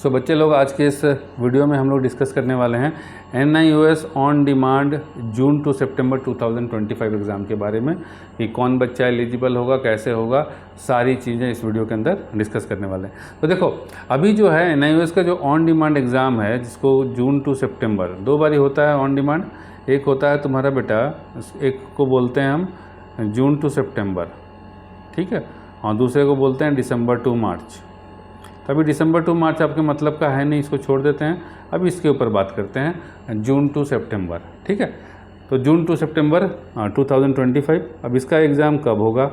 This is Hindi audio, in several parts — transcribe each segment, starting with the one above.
सो बच्चे लोग, आज के इस वीडियो में हम लोग डिस्कस करने वाले हैं NIOS on demand June to September 2025 exam के बारे में कि कौन बच्चा एलिजिबल होगा, कैसे होगा, सारी चीज़ें इस वीडियो के अंदर डिस्कस करने वाले हैं। तो देखो, अभी जो है NIOS का जो ऑन डिमांड एग्ज़ाम है, जिसको जून टू सितंबर 2 बारी होता है ऑन डिमांड। एक होता है तुम्हारा बेटा, एक को बोलते हैं हम जून टू सितंबर, ठीक है, और दूसरे को बोलते हैं दिसंबर टू मार्च। तो अभी दिसंबर टू मार्च आपके मतलब का है नहीं, इसको छोड़ देते हैं। अब इसके ऊपर बात करते हैं जून टू सितंबर, ठीक है। तो जून टू सितंबर 2025, अब इसका एग्ज़ाम कब होगा?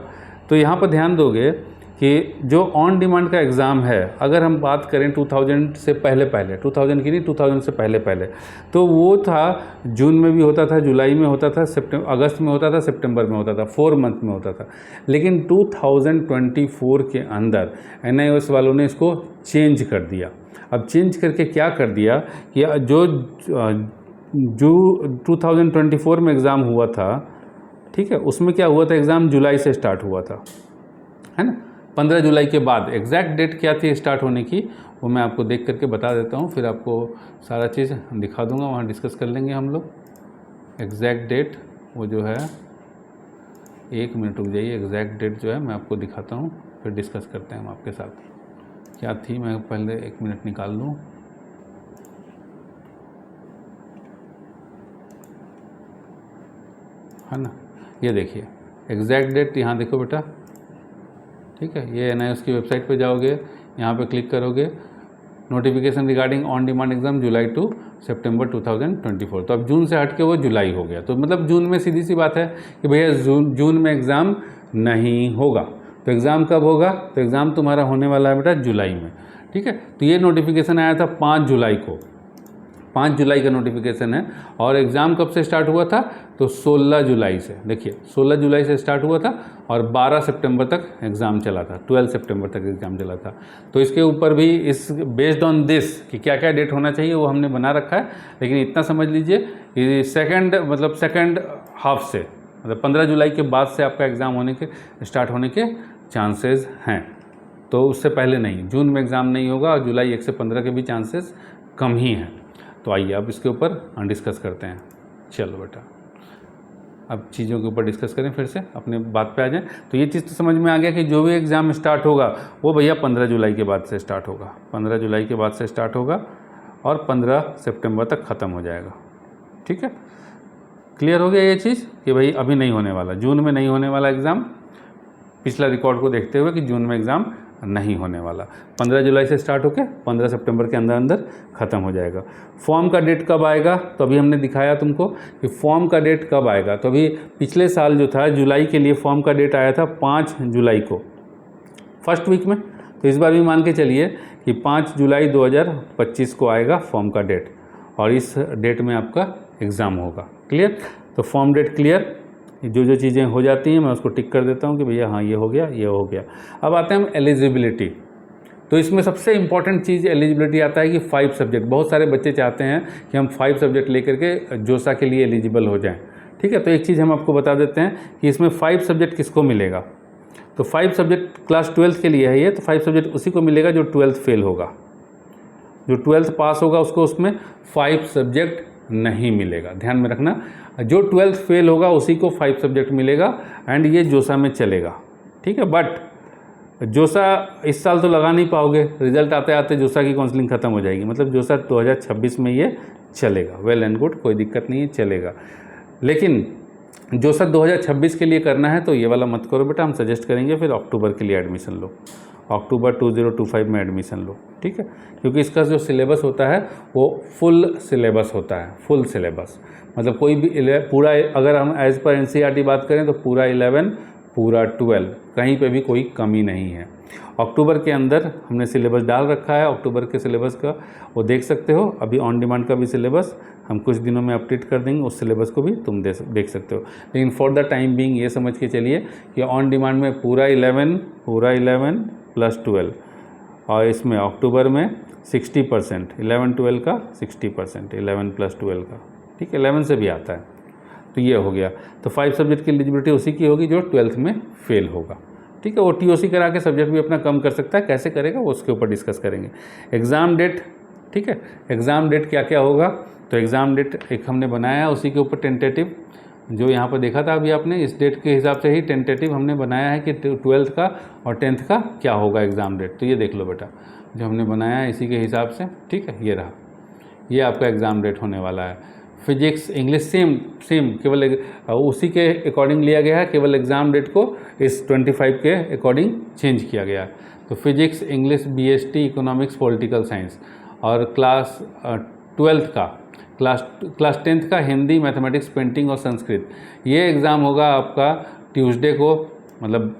तो यहाँ पर ध्यान दोगे कि जो ऑन डिमांड का एग्ज़ाम है, अगर हम बात करें 2000 से पहले 2000 की नहीं, 2000 से पहले तो वो था जून में भी होता था, जुलाई में होता था, अगस्त में होता था, सितंबर में होता था, 4 मंथ में होता था। लेकिन 2024 के अंदर NIOS वालों ने इसको चेंज कर दिया। अब चेंज करके क्या कर दिया कि जो 2024 में एग्ज़ाम हुआ था, ठीक है, उसमें क्या हुआ था, एग्ज़ाम जुलाई से स्टार्ट हुआ था, है ना, 15 जुलाई के बाद। एग्जैक्ट डेट क्या थी स्टार्ट होने की, वो मैं आपको देख करके बता देता हूँ, फिर आपको सारा चीज़ दिखा दूँगा, वहाँ डिस्कस कर लेंगे हम लोग। एग्जैक्ट डेट वो जो है, 1 मिनट रुक जाइए, एग्जैक्ट डेट जो है मैं आपको दिखाता हूँ, फिर डिस्कस करते हैं हम आपके साथ। क्या थी, मैं पहले 1 मिनट निकाल लूँ। है ना, ये देखिए एग्जैक्ट डेट, यहाँ देखो बेटा, ठीक है। ये NIOS की वेबसाइट पे जाओगे, यहाँ पे क्लिक करोगे, notification regarding on demand exam July to सितंबर 2024। तो अब जून से हट के वो जुलाई हो गया। तो मतलब जून में सीधी सी बात है कि भैया जून में एग्ज़ाम नहीं होगा। तो एग्ज़ाम कब होगा? तो एग्ज़ाम तुम्हारा होने वाला है बेटा जुलाई में, ठीक है। तो ये नोटिफिकेशन आया था 5 जुलाई को, 5 जुलाई का नोटिफिकेशन है। और एग्ज़ाम कब से स्टार्ट हुआ था? तो 16 जुलाई से, देखिए 16 जुलाई से स्टार्ट हुआ था और 12 सितंबर तक एग्ज़ाम चला था, 12 सितंबर तक एग्ज़ाम चला था। तो इसके ऊपर भी इस बेस्ड ऑन दिस कि क्या क्या डेट होना चाहिए वो हमने बना रखा है। लेकिन इतना समझ लीजिए कि सेकंड हाफ से, मतलब 15 जुलाई के बाद से आपका एग्ज़ाम होने के स्टार्ट होने के चांसेस हैं। तो उससे पहले नहीं, जून में एग्ज़ाम नहीं होगा और जुलाई 1 से 15 के भी चांसेस कम ही हैं। तो आइए अब इसके ऊपर डिस्कस करते हैं। चलो बेटा, अब चीज़ों के ऊपर डिस्कस करें, फिर से अपने बात पे आ जाएं। तो ये चीज़ तो समझ में आ गया कि जो भी एग्ज़ाम स्टार्ट होगा वो भैया 15 जुलाई के बाद से स्टार्ट होगा, 15 जुलाई के बाद से स्टार्ट होगा और 15 सितंबर तक ख़त्म हो जाएगा, ठीक है। क्लियर हो गया ये चीज़ कि भाई अभी नहीं होने वाला, जून में नहीं होने वाला एग्ज़ाम, पिछला रिकॉर्ड को देखते हुए कि जून में एग्ज़ाम नहीं होने वाला। 15 जुलाई से स्टार्ट होकर 15 सितंबर के अंदर ख़त्म हो जाएगा। फॉर्म का डेट कब आएगा? तो अभी हमने दिखाया तुमको कि फॉर्म का डेट कब आएगा। तो अभी पिछले साल जो था जुलाई के लिए फॉर्म का डेट आया था 5 जुलाई को, फर्स्ट वीक में। तो इस बार भी मान के चलिए कि 5 जुलाई 2025 को आएगा फॉर्म का डेट, और इस डेट में आपका एग्ज़ाम होगा। क्लियर? तो फॉर्म डेट क्लियर, जो चीज़ें हो जाती हैं मैं उसको टिक कर देता हूँ कि भैया हाँ ये हो गया, ये हो गया। अब आते हैं हम एलिजिबिलिटी। तो इसमें सबसे इंपॉर्टेंट चीज़ एलिजिबिलिटी आता है कि 5 सब्जेक्ट। बहुत सारे बच्चे चाहते हैं कि हम 5 सब्जेक्ट लेकर के जोसा के लिए एलिजिबल हो जाएं, ठीक है। तो एक चीज़ हम आपको बता देते हैं कि इसमें 5 सब्जेक्ट किसको मिलेगा। तो 5 सब्जेक्ट क्लास 12th के लिए है ये। तो 5 सब्जेक्ट उसी को मिलेगा जो 12th फेल होगा। जो 12th पास होगा उसको उसमें 5 सब्जेक्ट नहीं मिलेगा, ध्यान में रखना। जो 12th फेल होगा उसी को 5 सब्जेक्ट मिलेगा एंड ये जोसा में चलेगा, ठीक है। बट जोसा इस साल तो लगा नहीं पाओगे, रिजल्ट आते आते जोसा की काउंसलिंग ख़त्म हो जाएगी। मतलब जोसा 2026 में ये चलेगा, वेल एंड गुड, कोई दिक्कत नहीं है, चलेगा। लेकिन जोसा 2026 के लिए करना है तो ये वाला मत करो बेटा, हम सजेस्ट करेंगे फिर अक्टूबर के लिए एडमिशन लो, अक्टूबर 2025 में एडमिशन लो, ठीक है। क्योंकि इसका जो सिलेबस होता है वो फुल सिलेबस होता है, फुल सिलेबस। मतलब कोई भी पूरा, अगर हम एज़ पर NCERT बात करें तो पूरा 11, पूरा 12, कहीं पे भी कोई कमी नहीं है। अक्टूबर के अंदर हमने सिलेबस डाल रखा है, अक्टूबर के सिलेबस का वो देख सकते हो। अभी ऑन डिमांड का भी सिलेबस हम कुछ दिनों में अपडेट कर देंगे, उस सिलेबस को भी तुम देख सकते हो। लेकिन फॉर द टाइम बीइंग ये समझ के चलिए कि ऑन डिमांड में पूरा 11 प्लस 12, और इसमें अक्टूबर में 60%, 11-12 का 60%, 11 प्लस 12 का, ठीक है, 11 से भी आता है। तो ये हो गया। तो 5 सब्जेक्ट की एलिजिबिलिटी उसी की होगी जो 12th में फेल होगा। ठीक है। वो TOC करा के सब्जेक्ट भी अपना कम कर सकता है, कैसे करेगा वो उसके ऊपर डिस्कस करेंगे। एग्ज़ाम डेट, ठीक है, एग्ज़ाम डेट क्या क्या होगा, तो एग्ज़ाम डेट एक हमने बनाया, उसी के ऊपर टेंटेटिव जो यहाँ पर देखा था अभी आपने, इस डेट के हिसाब से ही टेंटेटिव हमने बनाया है कि 12th का और 10th का क्या होगा एग्ज़ाम डेट। तो ये देख लो बेटा, जो हमने बनाया है इसी के हिसाब से, ठीक है, ये रहा, ये आपका एग्ज़ाम डेट होने वाला है। फिजिक्स इंग्लिश सेम केवल उसी के अकॉर्डिंग लिया गया है, केवल एग्ज़ाम डेट को इस 25 के अकॉर्डिंग चेंज किया गया है। तो physics, English, BST, economics, political science, और क्लास 12th का, क्लास 10th का हिंदी, मैथमेटिक्स, पेंटिंग और संस्कृत। ये एग्ज़ाम होगा आपका ट्यूसडे को, मतलब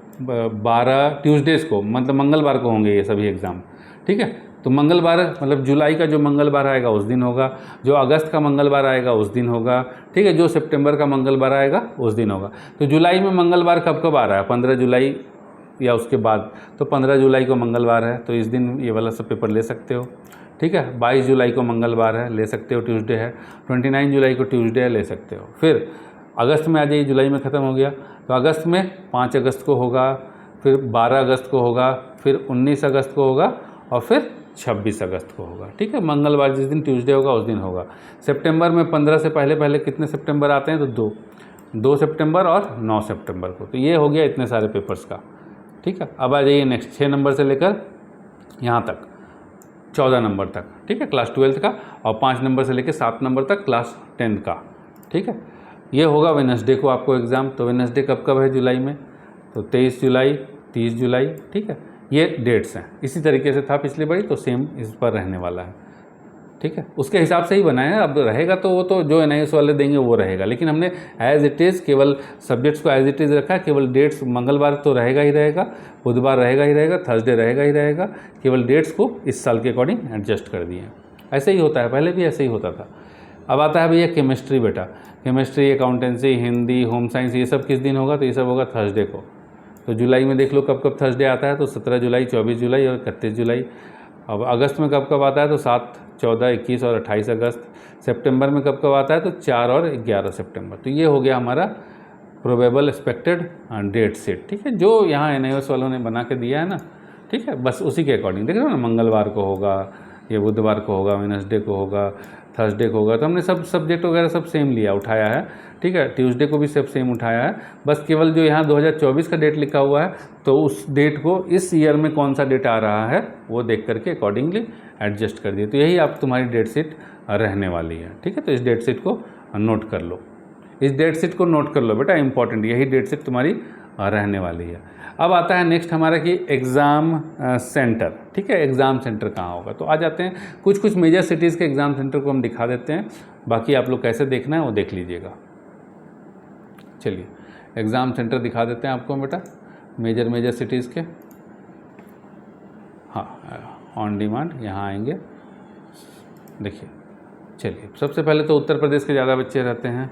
12 ट्यूसडेज़ को, मतलब मंगलवार को होंगे ये सभी एग्ज़ाम, ठीक है। तो मंगलवार मतलब जुलाई का जो मंगलवार आएगा उस दिन होगा, जो अगस्त का मंगलवार आएगा उस दिन होगा, ठीक है, जो सितंबर का मंगलवार आएगा उस दिन होगा। तो जुलाई में मंगलवार कब कब आ रहा है, 15 जुलाई या उसके बाद, तो 15 जुलाई को मंगलवार है, तो इस दिन ये वाला सब पेपर ले सकते हो, ठीक है। 22 जुलाई को मंगलवार है, ले सकते हो, ट्यूसडे है। 29 जुलाई को ट्यूसडे है, ले सकते हो। फिर अगस्त में आ जाइए, जुलाई में ख़त्म हो गया, तो अगस्त में 5 अगस्त को होगा, फिर 12 अगस्त को होगा, फिर 19 अगस्त को होगा, और फिर 26 अगस्त को होगा, ठीक है। मंगलवार जिस दिन ट्यूसडे होगा उस दिन होगा। सितंबर में 15 से पहले पहले कितने सितंबर आते हैं, तो 2 सितंबर और 9 सितंबर को। तो ये हो गया इतने सारे पेपर्स का, ठीक है। अब आ जाइए नेक्स्ट 6 नंबर से लेकर यहाँ तक 14 नंबर तक, ठीक है, क्लास 12th का, और 5 नंबर से लेकर 7 नंबर तक क्लास 10th का, ठीक है। ये होगा वेडनेसडे को आपको एग्ज़ाम। तो वेडनेसडे कब कब है जुलाई में, तो 23 जुलाई, 30 जुलाई, ठीक है। ये डेट्स हैं, इसी तरीके से था पिछली बारी, तो सेम इस पर रहने वाला है, ठीक है। उसके हिसाब से ही बनाया है, अब रहेगा तो वो तो जो NIS वाले देंगे वो रहेगा, लेकिन हमने एज इट इज़ केवल सब्जेक्ट्स को एज इट इज़ रखा है। केवल डेट्स, मंगलवार तो रहेगा ही रहेगा, बुधवार रहेगा ही रहेगा, थर्सडे रहेगा ही रहेगा, केवल डेट्स को इस साल के अकॉर्डिंग एडजस्ट कर दिए। ऐसे ही होता है, पहले भी ऐसे ही होता था। अब आता है भैया केमिस्ट्री बेटा, chemistry, accountancy, Hindi, home science, ये सब किस दिन होगा, तो ये सब होगा थर्सडे को। तो जुलाई में देख लो कब कब थर्सडे आता है, तो 17 जुलाई, 24 जुलाई और 31 जुलाई। अब अगस्त में कब कब आता है, तो 7, 14, 21 और 28 अगस्त। सितंबर में कब कब आता है, तो 4 और 11 सितंबर। तो ये हो गया हमारा प्रोबेबल एक्सपेक्टेड डेट सेट, ठीक है, जो यहाँ NIS वालों ने बना के दिया है ना, ठीक है। बस उसी के अकॉर्डिंग देख रहे हो ना, मंगलवार को होगा, ये बुधवार को होगा, वेडनेसडे को होगा, थर्सडे को होगा। तो हमने सब सब्जेक्ट वगैरह सब सेम लिया, उठाया है, ठीक है। ट्यूसडे को भी सब सेम उठाया है, बस केवल जो यहाँ 2024 का डेट लिखा हुआ है, तो उस डेट को इस ईयर में कौन सा डेट आ रहा है वो देख करके अकॉर्डिंगली एडजस्ट कर दिए। तो यही आप तुम्हारी डेट शीट रहने वाली है, ठीक है। तो इस डेट शीट को नोट कर लो, इस डेट शीट को नोट कर लो बेटा, इंपॉर्टेंट, यही डेट शीट तुम्हारी रहने वाली है। अब आता है नेक्स्ट हमारा कि एग्ज़ाम सेंटर, ठीक है, एग्ज़ाम सेंटर कहाँ होगा। तो आ जाते हैं कुछ मेजर सिटीज़ के एग्ज़ाम सेंटर को हम दिखा देते हैं, बाकी आप लोग कैसे देखना है वो देख लीजिएगा। चलिए एग्ज़ाम सेंटर दिखा देते हैं आपको बेटा, मेजर सिटीज़ के। हाँ, ऑन डिमांड यहाँ आएंगे, देखिए। चलिए सबसे पहले तो उत्तर प्रदेश के ज़्यादा बच्चे रहते हैं,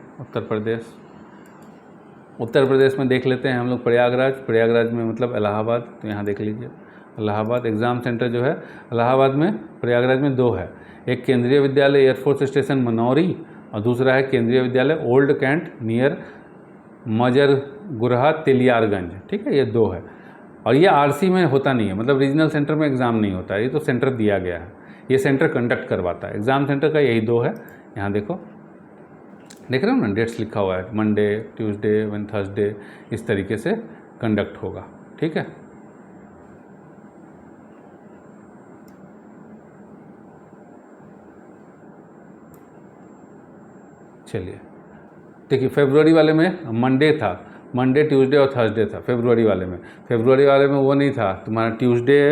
उत्तर प्रदेश में देख लेते हैं हम लोग प्रयागराज में मतलब इलाहाबाद। तो यहाँ देख लीजिए इलाहाबाद एग्ज़ाम सेंटर जो है इलाहाबाद में, प्रयागराज में 2 है, एक केंद्रीय विद्यालय एयरफोर्स स्टेशन मनौरी और दूसरा है केंद्रीय विद्यालय ओल्ड कैंट नियर मजरगुरहा तेलियारगंज, ठीक है, ये 2 है। और ये RC में होता नहीं है, मतलब रीजनल सेंटर में एग्ज़ाम नहीं होता है, ये तो सेंटर दिया गया है, ये सेंटर कंडक्ट करवाता है। एग्ज़ाम सेंटर का यही 2 है, यहाँ देखो, देख रहे हो ना, डेट्स लिखा हुआ है, मंडे, ट्यूसडे, थर्सडे, इस तरीके से कंडक्ट होगा, ठीक है। चलिए देखिए, फरवरी वाले में मंडे था, मंडे, ट्यूसडे और थर्सडे था फरवरी वाले में वो नहीं था तुम्हारा, ट्यूसडे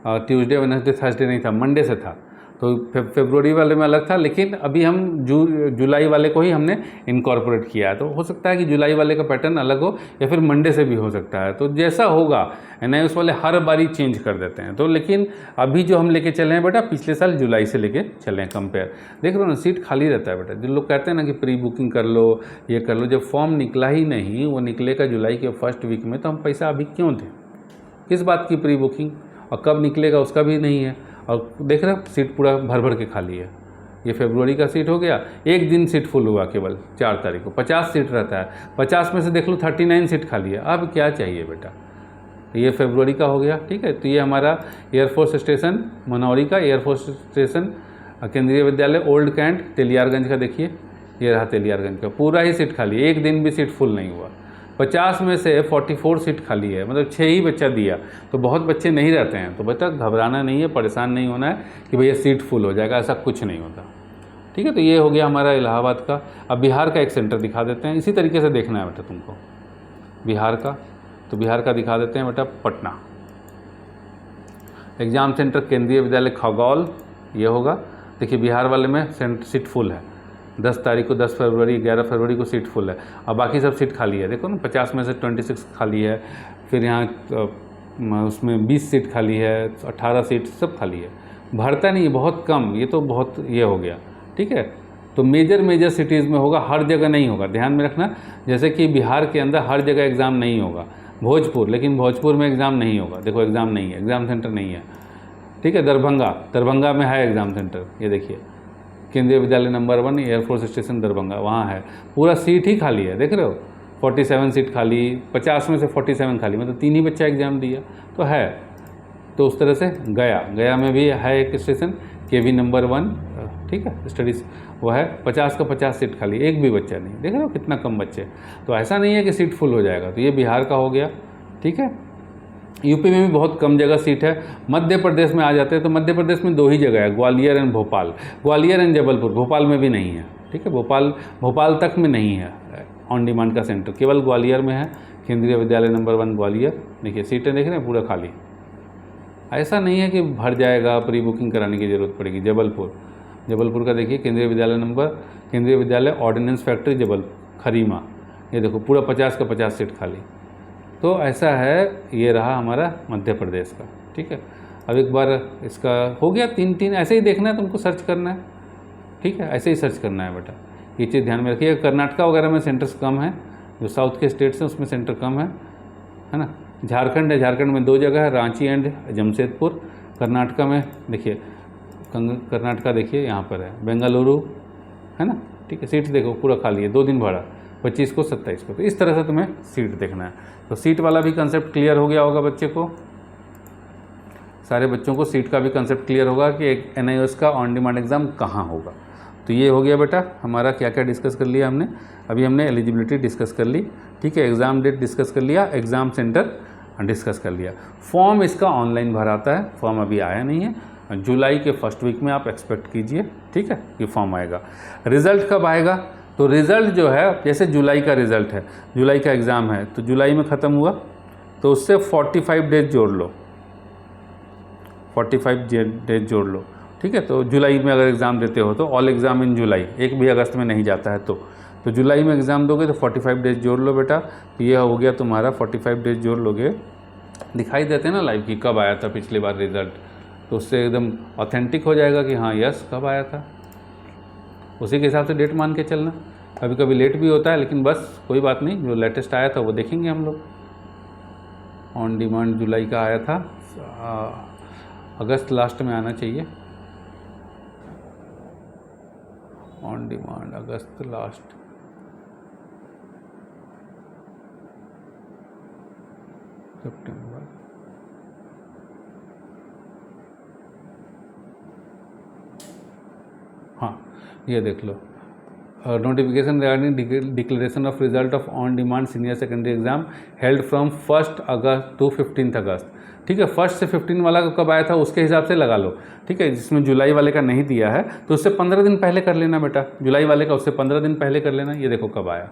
वेडनेसडे थर्सडे नहीं था, मंडे से था। तो फरवरी वाले में अलग था, लेकिन अभी हम जुलाई वाले को ही हमने इनकॉर्पोरेट किया है। तो हो सकता है कि जुलाई वाले का पैटर्न अलग हो या फिर मंडे से भी हो सकता है, तो जैसा होगा NIS वाले हर बारी चेंज कर देते हैं। तो लेकिन अभी जो हम लेके चले हैं बेटा, पिछले साल जुलाई से लेके चले हैं कंपेयर, देख रहे हो ना, सीट खाली रहता है बेटा। जो लोग कहते हैं ना कि प्री बुकिंग कर लो, ये कर लो, जब फॉर्म निकला ही नहीं, वो निकलेगा जुलाई के फर्स्ट वीक में, तो हम पैसा अभी क्यों दें, किस बात की प्री बुकिंग, और कब निकलेगा उसका भी नहीं है। और देख रहे हो सीट पूरा भर के खाली है, ये फरवरी का सीट हो गया, एक दिन सीट फुल हुआ केवल 4 तारीख को, 50 सीट रहता है, 50 में से देख लो 39 सीट खाली है। अब क्या चाहिए बेटा, ये फरवरी का हो गया, ठीक है। तो ये हमारा एयरफोर्स स्टेशन मनौरी का, एयरफोर्स स्टेशन केंद्रीय विद्यालय ओल्ड कैंट तेलियारगंज का, देखिए ये रहा तेलियारगंज का, पूरा ही सीट खाली है, एक दिन भी सीट फुल नहीं हुआ। 50 में से 44 सीट खाली है, मतलब 6 ही बच्चा दिया, तो बहुत बच्चे नहीं रहते हैं। तो बेटा घबराना नहीं है, परेशान नहीं होना है कि भैया सीट फुल हो जाएगा, ऐसा कुछ नहीं होता, ठीक है। तो ये हो गया हमारा इलाहाबाद का। अब बिहार का एक सेंटर दिखा देते हैं, इसी तरीके से देखना है बेटा तुमको बिहार का। तो बिहार का दिखा देते हैं बेटा, पटना एग्ज़ाम सेंटर केंद्रीय विद्यालय खगौल, ये होगा। देखिए बिहार वाले में सीट फुल है, 10 तारीख को, 10 फरवरी 11 फरवरी को सीट फुल है, और बाकी सब सीट खाली है। देखो ना 50 में से 26 खाली है, फिर यहाँ उसमें 20 सीट खाली है, 18 सीट सब खाली है, भरता नहीं है, बहुत कम, ये तो बहुत ये हो गया, ठीक है। तो मेजर सिटीज़ में होगा, हर जगह नहीं होगा, ध्यान में रखना। जैसे कि बिहार के अंदर हर जगह एग्ज़ाम नहीं होगा, भोजपुर, लेकिन भोजपुर में एग्ज़ाम नहीं होगा, देखो एग्ज़ाम नहीं है, एग्ज़ाम सेंटर नहीं है, ठीक है। दरभंगा में है एग्ज़ाम सेंटर, ये देखिए केंद्रीय विद्यालय नंबर 1 एयरफोर्स स्टेशन दरभंगा, वहाँ है, पूरा सीट ही खाली है, देख रहे हो 47 सीट खाली, 50 में से 47 खाली, मतलब 3 ही बच्चा एग्ज़ाम दिया, तो है। तो उस तरह से गया में भी है एक स्टेशन KV नंबर 1, ठीक है, स्टडीज़ वो है, 50 का 50 सीट खाली, एक भी बच्चा नहीं, देख रहे हो कितना कम बच्चे। तो ऐसा नहीं है कि सीट फुल हो जाएगा। तो ये बिहार का हो गया, ठीक है। यूपी में भी बहुत कम जगह सीट है। मध्य प्रदेश में आ जाते हैं तो मध्य प्रदेश में 2 ही जगह है, ग्वालियर एंड भोपाल, ग्वालियर एंड जबलपुर, भोपाल में भी नहीं है, ठीक है। भोपाल तक में नहीं है ऑन डिमांड का सेंटर, केवल ग्वालियर में है, केंद्रीय विद्यालय नंबर 1 ग्वालियर। देखिए सीटें देख रहे हैं पूरा खाली, ऐसा नहीं है कि भर जाएगा, प्री बुकिंग कराने की ज़रूरत पड़ेगी। जबलपुर का देखिए केंद्रीय विद्यालय ऑर्डिनेंस फैक्ट्री खरीमा, ये देखो पूरा 50 का 50 सीट खाली। तो ऐसा है, ये रहा हमारा मध्य प्रदेश का, ठीक है। अब एक बार इसका हो गया 3 ऐसे ही देखना है तुमको, सर्च करना है, ठीक है, ऐसे ही सर्च करना है बेटा, ये चीज़ ध्यान में रखिए। कर्नाटका वगैरह में सेंटर्स कम है, जो साउथ के स्टेट्स हैं उसमें सेंटर कम है ना। झारखंड है, झारखंड में 2 जगह है, रांची एंड जमशेदपुर। कर्नाटका में देखिए, कर्नाटका देखिए यहाँ पर है, बेंगलुरु है ना, ठीक है। सीट देखो पूरा खाली है, 2 दिन भरा, 25 को 27 को। तो इस तरह से तुम्हें सीट देखना है। तो सीट वाला भी कंसेप्ट क्लियर हो गया होगा बच्चे को, सारे बच्चों को सीट का भी कंसेप्ट क्लियर होगा कि एक NIOS का ऑन डिमांड एग्ज़ाम कहाँ होगा। तो ये हो गया बेटा हमारा, क्या क्या डिस्कस कर लिया हमने। अभी हमने एलिजिबिलिटी डिस्कस कर ली, ठीक है, एग्ज़ाम डेट डिस्कस कर लिया, एग्ज़ाम सेंटर डिस्कस कर लिया। फॉर्म इसका ऑनलाइन भराता है, फॉर्म अभी आया नहीं है, जुलाई के फर्स्ट वीक में आप एक्सपेक्ट कीजिए, ठीक है, कि फॉर्म आएगा। रिज़ल्ट कब आएगा? तो रिज़ल्ट जो है, जैसे जुलाई का रिज़ल्ट है, जुलाई का एग्ज़ाम है, तो जुलाई में ख़त्म हुआ तो उससे 45 डेज जोड़ लो, 45 डेज जोड़ लो, ठीक है। तो जुलाई में अगर एग्ज़ाम देते हो तो ऑल एग्ज़ाम इन जुलाई, एक भी अगस्त में नहीं जाता है, तो जुलाई में एग्ज़ाम दोगे तो 45 डेज जोड़ लो बेटा। तो ये हो गया तुम्हारा 45 डेज जोड़ लोगे, दिखाई देते हैं ना लाइव की कब आया था पिछली बार रिज़ल्ट, तो उससे एकदम ऑथेंटिक हो जाएगा कि हाँ यस कब आया था, उसी के हिसाब से डेट मान के चलना। कभी कभी लेट भी होता है, लेकिन बस कोई बात नहीं, जो लेटेस्ट आया था वो देखेंगे हम लोग। ऑन डिमांड जुलाई का आया था, अगस्त लास्ट में आना चाहिए, ऑन डिमांड अगस्त लास्ट, सितंबर, हाँ ये देख लो, notification regarding declaration of result of on demand senior secondary exam held from 1 अगस्त टू 15 अगस्त, ठीक है। 1 से 15 वाला कब आया था उसके हिसाब से लगा लो, ठीक है। जिसमें जुलाई वाले का नहीं दिया है तो उससे 15 दिन पहले कर लेना बेटा, जुलाई वाले का उससे 15 दिन पहले कर लेना। ये देखो कब आया,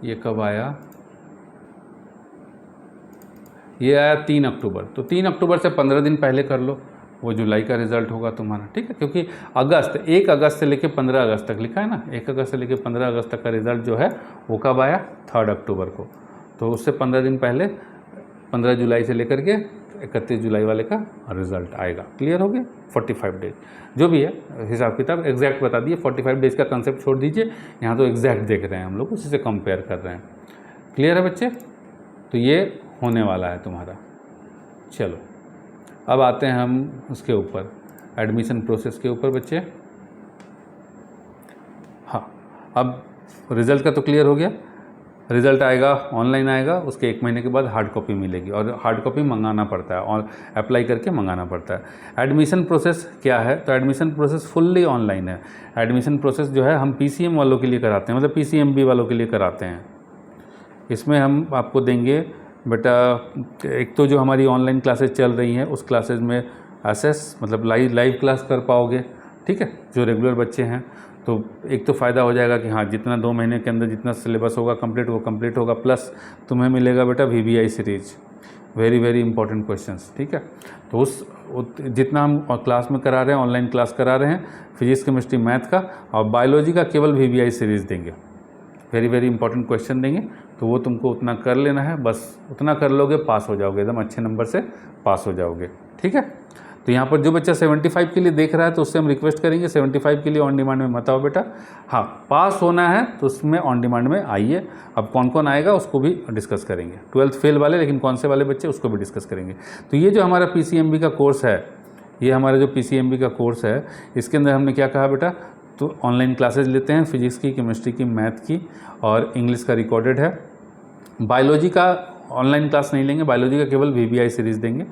ये कब आया, ये आया 3 अक्टूबर, तो 3 अक्टूबर से 15 दिन पहले कर लो, वो जुलाई का रिज़ल्ट होगा तुम्हारा, ठीक है। क्योंकि अगस्त 1 अगस्त से लेकर 15 अगस्त तक लिखा है ना, 1 अगस्त से लेकर 15 अगस्त तक का रिज़ल्ट जो है वो कब आया, 3 अक्टूबर को, तो उससे 15 दिन पहले 15 जुलाई से लेकर के 31 जुलाई वाले का रिज़ल्ट आएगा। क्लियर हो गया? 45 डेज जो भी है हिसाब किताब एग्जैक्ट बता दिए, 45 डेज का कंसेप्ट छोड़ दीजिए, यहाँ तो एग्जैक्ट देख रहे हैं हम लोग, उसी से कंपेयर कर रहे हैं। क्लियर है बच्चे? तो ये होने वाला है तुम्हारा। चलो अब आते हैं हम उसके ऊपर, एडमिशन प्रोसेस के ऊपर बच्चे। हाँ अब रिज़ल्ट का तो क्लियर हो गया, रिज़ल्ट आएगा, ऑनलाइन आएगा, उसके 1 महीने के बाद हार्ड कॉपी मिलेगी और हार्ड कॉपी मंगाना पड़ता है और अप्लाई करके मंगाना पड़ता है। एडमिशन प्रोसेस क्या है, तो एडमिशन प्रोसेस फुल्ली ऑनलाइन है। एडमिशन प्रोसेस जो है हम PCM वालों के लिए कराते हैं, मतलब PCMB वालों के लिए कराते हैं। इसमें हम आपको देंगे बेटा, एक तो जो हमारी ऑनलाइन क्लासेस चल रही हैं उस क्लासेस में एसेस मतलब लाइव क्लास कर पाओगे, ठीक है, जो रेगुलर बच्चे हैं। तो एक तो फ़ायदा हो जाएगा कि हाँ, जितना 2 महीने के अंदर जितना सिलेबस होगा कंप्लीट वो कंप्लीट होगा, प्लस तुम्हें मिलेगा बेटा VBI series, very very important questions, ठीक है। तो उस जितना हम क्लास में करा रहे हैं, ऑनलाइन क्लास करा रहे हैं, फिजिक्स केमिस्ट्री मैथ का और बायोलॉजी का केवल VBI सीरीज़ देंगे, वेरी वेरी इंपॉर्टेंट क्वेश्चन देंगे। तो वो तुमको उतना कर लेना है, बस उतना कर लोगे पास हो जाओगे, एकदम अच्छे नंबर से पास हो जाओगे, ठीक है। तो यहाँ पर जो बच्चा 75 के लिए देख रहा है तो उससे हम रिक्वेस्ट करेंगे 75 के लिए ऑन डिमांड में मत आओ बेटा, हाँ पास होना है तो उसमें ऑन डिमांड में आइए। अब कौन कौन आएगा उसको भी डिस्कस करेंगे, 12th फेल वाले, लेकिन कौन से वाले बच्चे उसको भी डिस्कस करेंगे। तो ये जो हमारा PCMB का कोर्स है, ये हमारा जो PCMB का कोर्स है, इसके अंदर हमने क्या कहा बेटा, तो ऑनलाइन क्लासेज लेते हैं फिजिक्स की, केमिस्ट्री की, मैथ की और इंग्लिश का रिकॉर्डेड है। बायोलॉजी का ऑनलाइन क्लास नहीं लेंगे, बायोलॉजी का केवल VBI सीरीज़ देंगे,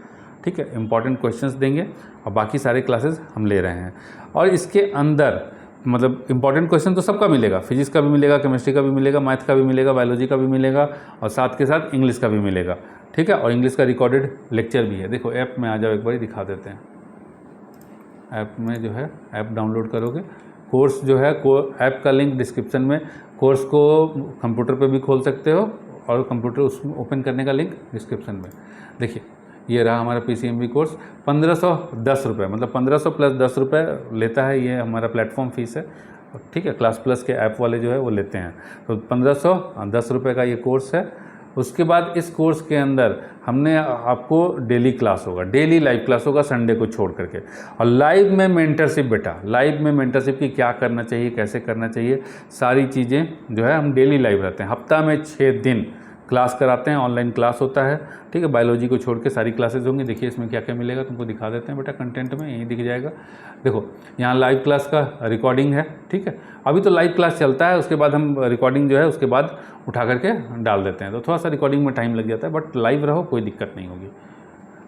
ठीक है, इंपॉर्टेंट क्वेश्चंस देंगे और बाकी सारे क्लासेस हम ले रहे हैं। और इसके अंदर मतलब इंपॉर्टेंट क्वेश्चन तो सबका मिलेगा, फिजिक्स का भी मिलेगा, केमिस्ट्री का भी मिलेगा, मैथ का भी मिलेगा, बायोलॉजी का भी मिलेगा और साथ के साथ इंग्लिश का भी मिलेगा, ठीक है। और इंग्लिश का रिकॉर्डेड लेक्चर भी है। देखो ऐप में आ जाओ, एक बार दिखा देते हैं। ऐप में जो है ऐप डाउनलोड करोगे, कोर्स जो है ऐप का लिंक डिस्क्रिप्शन में, कोर्स को कंप्यूटर पे भी खोल सकते हो और कंप्यूटर उसमें ओपन करने का लिंक डिस्क्रिप्शन में। देखिए ये रहा हमारा PCMB कोर्स, 1510 रुपये, मतलब 1500 प्लस 10 रुपये लेता है, ये हमारा प्लेटफॉर्म फ़ीस है, ठीक है। क्लास प्लस के ऐप वाले जो है वो लेते हैं, तो 1510 रुपये का ये कोर्स है। उसके बाद इस कोर्स के अंदर हमने आपको डेली क्लास होगा, डेली लाइव क्लास होगा संडे को छोड़ करके, और लाइव में मेंटरशिप बेटा, लाइव में मेंटरशिप की क्या करना चाहिए, कैसे करना चाहिए, सारी चीज़ें जो है हम डेली लाइव रहते हैं। हफ्ता में 6 दिन क्लास कराते हैं, ऑनलाइन क्लास होता है, ठीक है। बायोलॉजी को छोड़ के सारी क्लासेज होंगी। देखिए इसमें क्या क्या मिलेगा तुमको दिखा देते हैं बेटा, कंटेंट में यही दिख जाएगा। देखो यहाँ लाइव क्लास का रिकॉर्डिंग है, ठीक है। अभी तो लाइव क्लास चलता है, उसके बाद हम रिकॉर्डिंग जो है उसके बाद उठा करके डाल देते हैं, तो थोड़ा सा रिकॉर्डिंग में टाइम लग जाता है, बट लाइव रहो कोई दिक्कत नहीं होगी।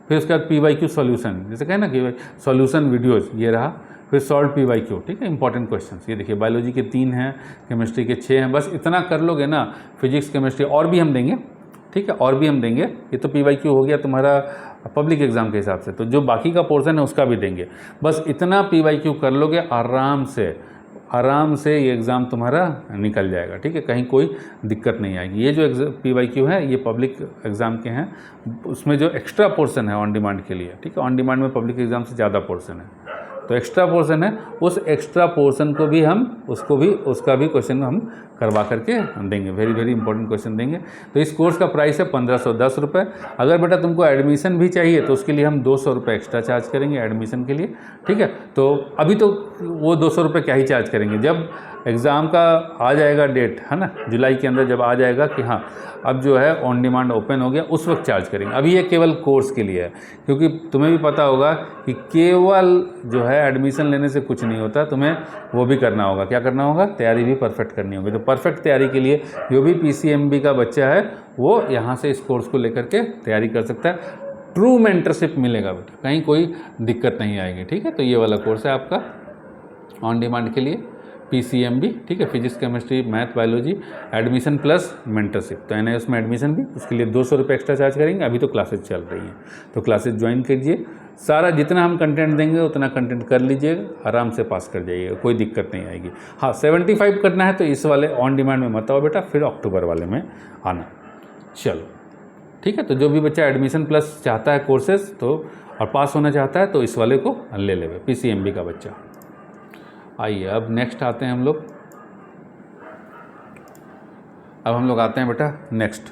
फिर उसके बाद PYQ सॉल्यूशन, जैसे कहें ना कि सॉल्यूशन वीडियोज़, ये रहा। फिर सॉल्व PYQ, ठीक है, इंपॉर्टेंट क्वेश्चंस। ये देखिए बायोलॉजी के 3 हैं, केमिस्ट्री के 6 हैं, बस इतना कर लोगे ना, फिजिक्स केमिस्ट्री और भी हम देंगे, ठीक है, और भी हम देंगे। ये तो PYQ हो गया तुम्हारा पब्लिक एग्ज़ाम के हिसाब से, तो जो बाकी का पोर्शन है उसका भी देंगे। बस इतना PYQ कर लोगे, आराम से ये एग्ज़ाम तुम्हारा निकल जाएगा, ठीक है, कहीं कोई दिक्कत नहीं आएगी। ये जो PYQ है ये पब्लिक एग्ज़ाम के हैं, उसमें जो एक्स्ट्रा पोर्शन है ऑन डिमांड के लिए, ठीक है, ऑन डिमांड में पब्लिक एग्ज़ाम से ज़्यादा पोर्शन है, तो एक्स्ट्रा पोर्शन है, उस एक्स्ट्रा पोर्शन को भी हम उसका भी क्वेश्चन हम करवा करके देंगे, वेरी वेरी इंपॉर्टेंट क्वेश्चन देंगे। तो इस कोर्स का प्राइस है 1510 रुपये। अगर बेटा तुमको एडमिशन भी चाहिए तो उसके लिए हम 200 रुपये एक्स्ट्रा चार्ज करेंगे एडमिशन के लिए, ठीक है। तो अभी तो वो 200 रुपये क्या ही चार्ज करेंगे, जब एग्ज़ाम का आ जाएगा डेट, है ना, जुलाई के अंदर जब आ जाएगा कि हाँ अब जो है ऑन डिमांड ओपन हो गया, उस वक्त चार्ज करेंगे। अभी ये केवल कोर्स के लिए है, क्योंकि तुम्हें भी पता होगा कि केवल जो है एडमिशन लेने से कुछ नहीं होता, तुम्हें वो भी करना होगा, क्या करना होगा, तैयारी भी परफेक्ट करनी होगी। तो परफेक्ट तैयारी के लिए जो भी PCMB का बच्चा है वो यहाँ से इस कोर्स को लेकर के तैयारी कर सकता है। ट्रू मेंटरशिप मिलेगा बेटा, कहीं कोई दिक्कत नहीं आएगी, ठीक है। तो ये वाला कोर्स है आपका ऑन डिमांड के लिए PCMB, ठीक है, physics chemistry math biology, admission plus mentorship. तो NIOS में एडमिशन भी, उसके लिए 200 रुपये एक्स्ट्रा चार्ज करेंगे। अभी तो क्लासेज चल रही हैं, तो क्लासेज ज्वाइन कीजिए, सारा जितना हम कंटेंट देंगे उतना कंटेंट कर लीजिएगा, आराम से पास कर जाइएगा, कोई दिक्कत नहीं आएगी। हाँ 75 करना है तो इस वाले ऑन डिमांड में मत आओ बेटा, फिर अक्टूबर वाले में आना। चलो ठीक है, तो जो भी बच्चा एडमिशन प्लस चाहता है कोर्सेज तो और पास होना चाहता है तो इस वाले को ले लेवे, PCMB का बच्चा। आइए अब नेक्स्ट आते हैं हम लोग, अब हम लोग आते हैं बेटा नेक्स्ट,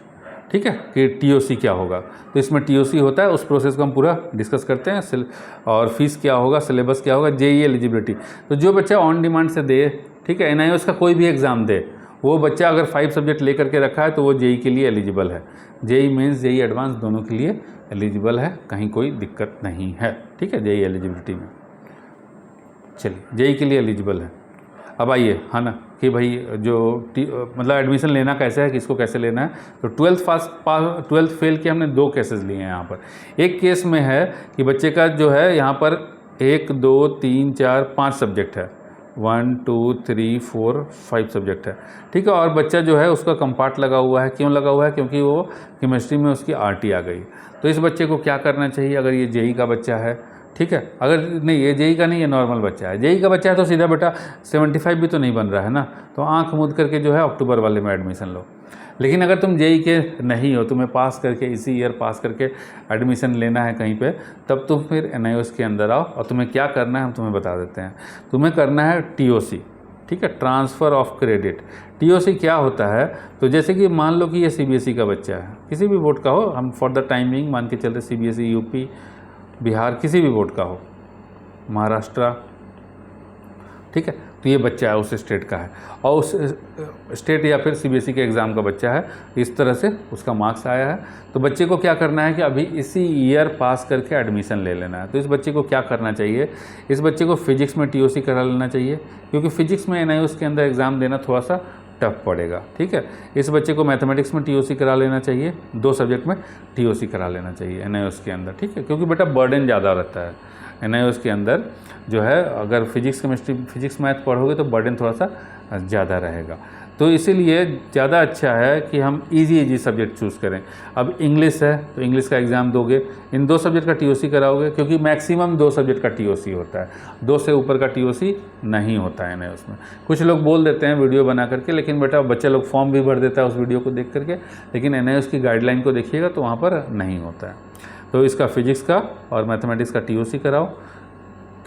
ठीक है, कि TOC क्या होगा। तो इसमें TOC होता है, उस प्रोसेस को हम पूरा डिस्कस करते हैं, और फीस क्या होगा, सिलेबस क्या होगा, JEE एलिजिबिलिटी। तो जो बच्चा ऑन डिमांड से दे, ठीक है, NIOS का कोई भी एग्ज़ाम दे, वो बच्चा अगर 5 सब्जेक्ट ले करके रखा है तो वो JEE के लिए एलिजिबल है, JEE मेंस JEE एडवांस दोनों के लिए एलिजिबल है, कहीं कोई दिक्कत नहीं है, ठीक है, JEE एलिजिबिलिटी में। चलिए JEE के लिए एलिजिबल है। अब आइए, हाँ ना, कि भाई जो मतलब एडमिशन लेना कैसे है, किसको कैसे लेना है। तो 12th फेल के हमने 2 केसेस लिए हैं यहाँ पर। एक केस में है कि बच्चे का जो है यहाँ पर 1 2 3 4 5 सब्जेक्ट है, 1 2 3 4 5 सब्जेक्ट है, ठीक है। और बच्चा जो है उसका कंपार्ट लगा हुआ है। क्यों लगा हुआ है? क्योंकि वो केमिस्ट्री में उसकी आरटी आ गई। तो इस बच्चे को क्या करना चाहिए अगर ये जेई का बच्चा है, ठीक है। अगर नहीं, ये जेई का नहीं, ये नॉर्मल बच्चा है। जेई का बच्चा है तो सीधा बेटा 75 भी तो नहीं बन रहा है ना, तो आंख मूंद करके जो है अक्टूबर वाले में एडमिशन लो। लेकिन अगर तुम जेई के नहीं हो, तुम्हें पास करके इसी ईयर पास करके एडमिशन लेना है कहीं पे, तब तुम फिर एनआईओएस के अंदर आओ। और तुम्हें क्या करना है हम तुम्हें बता देते हैं। तुम्हें करना है टीओसी, ठीक है, ट्रांसफ़र ऑफ क्रेडिट। टीओसी क्या होता है? तो जैसे कि मान लो कि ये सीबीएसई का बच्चा है, किसी भी बोर्ड का हो, हम फॉर द टाइमिंग मान के चलते सीबीएसई, यूपी, बिहार, किसी भी बोर्ड का हो, महाराष्ट्र, ठीक है। तो ये बच्चा है उस स्टेट का है और उस स्टेट या फिर सीबीएसई के एग्ज़ाम का बच्चा है, इस तरह से उसका मार्क्स आया है। तो बच्चे को क्या करना है कि अभी इसी ईयर पास करके एडमिशन ले लेना है। तो इस बच्चे को क्या करना चाहिए? इस बच्चे को फिजिक्स में टीओसी करा लेना चाहिए, क्योंकि फिजिक्स में एनआईओएस के अंदर एग्ज़ाम देना थोड़ा सा टफ पड़ेगा, ठीक है। इस बच्चे को मैथमेटिक्स में टीओसी करा लेना चाहिए, 2 सब्जेक्ट में टीओसी करा लेना चाहिए एनआईओएस के अंदर, ठीक है। क्योंकि बेटा बर्डन ज़्यादा रहता है एनआईओएस के अंदर जो है। अगर फिजिक्स मैथ पढ़ोगे तो बर्डन थोड़ा सा ज़्यादा रहेगा। तो इसीलिए ज़्यादा अच्छा है कि हम इजी सब्जेक्ट चूज़ करें। अब इंग्लिश है तो इंग्लिश का एग्ज़ाम दोगे, इन 2 सब्जेक्ट का टीओसी कराओगे, क्योंकि मैक्सिमम 2 सब्जेक्ट का टीओसी होता है, 2 से ऊपर का टीओसी नहीं होता है एनआईओएस में। कुछ लोग बोल देते हैं वीडियो बना करके, लेकिन बेटा बच्चा लोग फॉर्म भी भर देता है उस वीडियो को देख करके, लेकिन एनआईओएस की गाइडलाइन को देखिएगा तो वहाँ पर नहीं होता है। तो इसका फिजिक्स का और मैथमेटिक्स का टीओसी कराओ।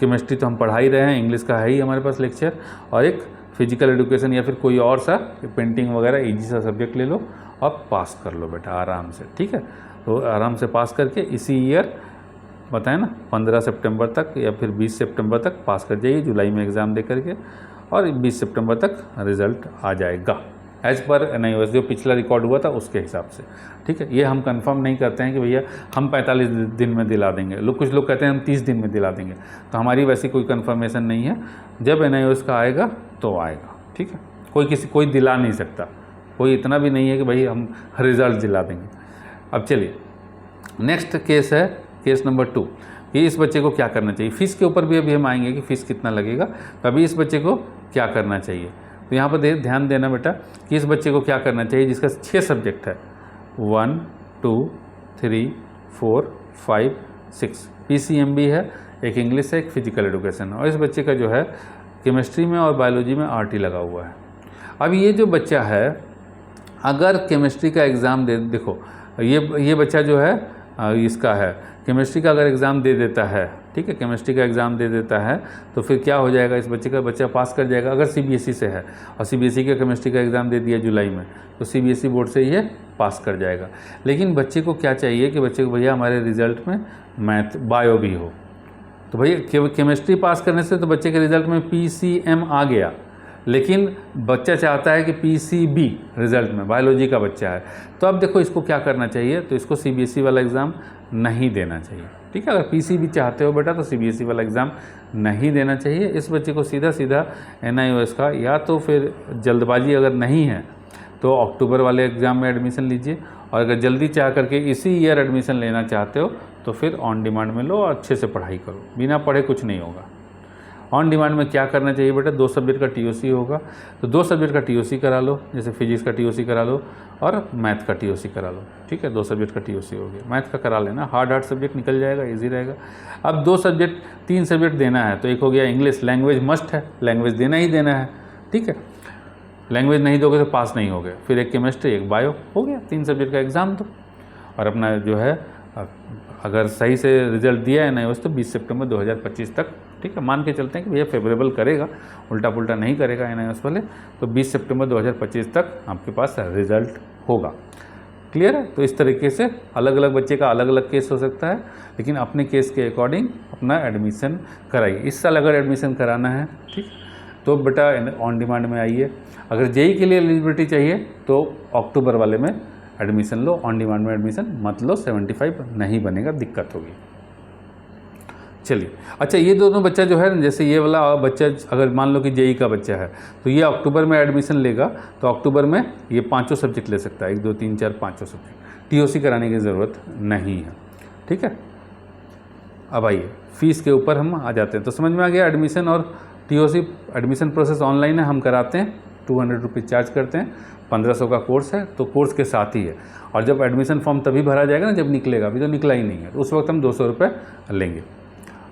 केमिस्ट्री तो हम पढ़ा ही रहे हैं, इंग्लिश का है ही हमारे पास लेक्चर, और एक फिजिकल एजुकेशन या फिर कोई और सा पेंटिंग वगैरह इजी सा सब्जेक्ट ले लो और पास कर लो बेटा आराम से, ठीक है। तो आराम से पास करके इसी ईयर बताएं ना 15 सितंबर तक या फिर 20 सितंबर तक पास कर जाइए, जुलाई में एग्ज़ाम दे करके, और 20 सितंबर तक रिज़ल्ट आ जाएगा एज पर एनआईओएस जो पिछला रिकॉर्ड हुआ था उसके हिसाब से, ठीक है। ये हम कंफर्म नहीं करते हैं कि भैया हम 45 दिन में दिला देंगे। कुछ लोग कहते हैं हम 30 दिन में दिला देंगे, तो हमारी वैसी कोई कंफर्मेशन नहीं है। जब एनआईओएस का आएगा तो आएगा, ठीक है। कोई दिला नहीं सकता, कोई इतना भी नहीं है कि भाई हम रिज़ल्ट दिला देंगे। अब चलिए नेक्स्ट केस है, केस नंबर 2 कि इस बच्चे को क्या करना चाहिए। फ़ीस के ऊपर भी अभी हम आएंगे कि फ़ीस कितना लगेगा, तो अभी इस बच्चे को क्या करना चाहिए। तो यहाँ पर ध्यान देना बेटा कि इस बच्चे को क्या करना चाहिए जिसका 6 सब्जेक्ट है, 1 2 3 4 5 6, पीसीएमबी है, एक इंग्लिश है, एक फिजिकल एजुकेशन। और इस बच्चे का जो है केमिस्ट्री में और बायोलॉजी में आरटी लगा हुआ है। अब ये जो बच्चा है अगर केमिस्ट्री का एग्ज़ाम देखो ये बच्चा जो है इसका है केमिस्ट्री का अगर एग्ज़ाम दे देता है, ठीक है, केमिस्ट्री का एग्ज़ाम दे देता है तो फिर क्या हो जाएगा, इस बच्चा पास कर जाएगा अगर सीबीएसई से है और सीबीएसई का केमिस्ट्री का एग्ज़ाम दे दिया जुलाई में तो सीबीएसई बोर्ड से ये पास कर जाएगा। लेकिन बच्चे को क्या चाहिए कि बच्चे को भैया हमारे रिज़ल्ट में मैथ बायो भी हो, तो भैया केमिस्ट्री पास करने से तो बच्चे के रिज़ल्ट में पीसीएम आ गया, लेकिन बच्चा चाहता है कि पीसीबी रिज़ल्ट में बायोलॉजी का बच्चा है। तो अब देखो इसको क्या करना चाहिए, तो इसको सीबीएसई वाला एग्ज़ाम नहीं देना चाहिए, ठीक है। अगर पीसीबी चाहते हो बेटा तो सीबीएसई वाला एग्ज़ाम नहीं देना चाहिए। इस बच्चे को सीधा एनआईओएस का, या तो फिर जल्दबाजी अगर नहीं है तो अक्टूबर वाले एग्ज़ाम में एडमिशन लीजिए, और अगर जल्दी चाह करके इसी ईयर एडमिशन लेना चाहते हो तो फिर ऑन डिमांड में लो और अच्छे से पढ़ाई करो, बिना पढ़े कुछ नहीं होगा। ऑन डिमांड में क्या करना चाहिए बेटा, 2 सब्जेक्ट का टीओसी होगा तो 2 सब्जेक्ट का टीओसी करा लो, जैसे फिजिक्स का टीओसी करा लो और मैथ का टीओसी करा लो, ठीक है। 2 सब्जेक्ट का टीओसी हो गया, मैथ का करा लेना, हार्ड सब्जेक्ट निकल जाएगा, इजी रहेगा। अब 3 सब्जेक्ट देना है तो एक हो गया इंग्लिश, लैंग्वेज मस्ट है, लैंग्वेज देना ही देना है, ठीक है। लैंग्वेज नहीं दोगे तो पास नहीं होगे। फिर एक केमिस्ट्री, एक बायो, हो गया 3 सब्जेक्ट का एग्ज़ाम दो, और अपना जो है अगर सही से रिजल्ट दिया है नहीं तो 20 सितंबर 2025 तक, ठीक है, मान के चलते हैं कि भैया फेवरेबल करेगा, उल्टा पुल्टा नहीं करेगा एनआईओएस वाले, तो 20 सितंबर 2025 तक आपके पास रिजल्ट होगा। क्लियर है। तो इस तरीके से अलग अलग बच्चे का अलग अलग केस हो सकता है, लेकिन अपने केस के अकॉर्डिंग अपना एडमिशन कराइए। इस साल अगर एडमिशन कराना है, ठीक, तो बेटा ऑन डिमांड में आइए। अगर जेई के लिए एलिजिबिलिटी चाहिए तो अक्टूबर वाले में एडमिशन लो, ऑन डिमांड में एडमिशन मत लो, 75 नहीं बनेगा, दिक्कत होगी। चलिए, अच्छा ये दोनों बच्चा जो है, जैसे ये वाला बच्चा अगर मान लो कि जेई का बच्चा है तो ये अक्टूबर में एडमिशन लेगा, तो अक्टूबर में ये 5 सब्जेक्ट ले सकता है, 1 2 3 4 5 सब्जेक्ट, टीओसी कराने की ज़रूरत नहीं है। ठीक है, अब आइए फ़ीस के ऊपर हम आ जाते हैं। तो समझ में आ गया एडमिशन और टीओसी। एडमिशन प्रोसेस ऑनलाइन है, हम कराते हैं, 200 रुपीज़ चार्ज करते हैं, 1500 का कोर्स है, तो कोर्स के साथ ही है। और जब एडमिशन फॉर्म तभी भरा जाएगा ना जब निकलेगा, अभी तो निकला ही नहीं है, तो उस वक्त हम 200 रुपये लेंगे।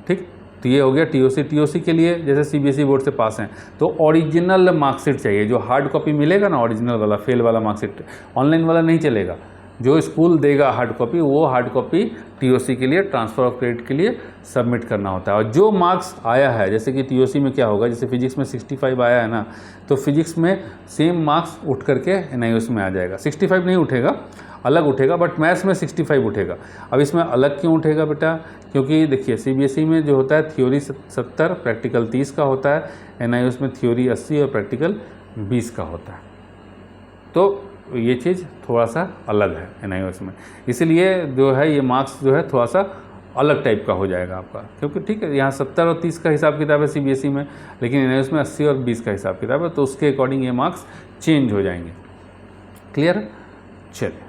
ठीक, तो ये हो गया टीओसी। टीओसी के लिए जैसे सीबीएसई बोर्ड से पास हैं तो ओरिजिनल मार्कशीट चाहिए, जो हार्ड कॉपी मिलेगा ना, ओरिजिनल वाला, फेल वाला मार्कशीट, ऑनलाइन वाला नहीं चलेगा। जो स्कूल देगा हार्ड कॉपी, वो हार्ड कॉपी टीओसी के लिए, ट्रांसफ़र ऑफ क्रेडिट के लिए सबमिट करना होता है। और जो मार्क्स आया है, जैसे कि टीओसी में क्या होगा, जैसे फिजिक्स में 65 आया है ना, तो फिजिक्स में सेम मार्क्स उठ करके एनआईओएस में आ जाएगा। 65 नहीं उठेगा, अलग उठेगा, बट मैथ्स में 65 उठेगा। अब इसमें अलग क्यों उठेगा बेटा, क्योंकि देखिए सीबीएसई में जो होता है थ्योरी 70 प्रैक्टिकल 30 का होता है, एनआईओएस में थ्योरी 80 और प्रैक्टिकल 20 का होता है। तो ये चीज़ थोड़ा सा अलग है एनआईओएस में, इसीलिए जो है ये मार्क्स जो है थोड़ा सा अलग टाइप का हो जाएगा आपका, क्योंकि ठीक है यहाँ 70 और 30 का हिसाब किताब है सीबीएसई में, लेकिन एनआईओएस में 80 और 20 का हिसाब किताब है, तो उसके अकॉर्डिंग ये मार्क्स चेंज हो जाएंगे। क्लियर? चलिए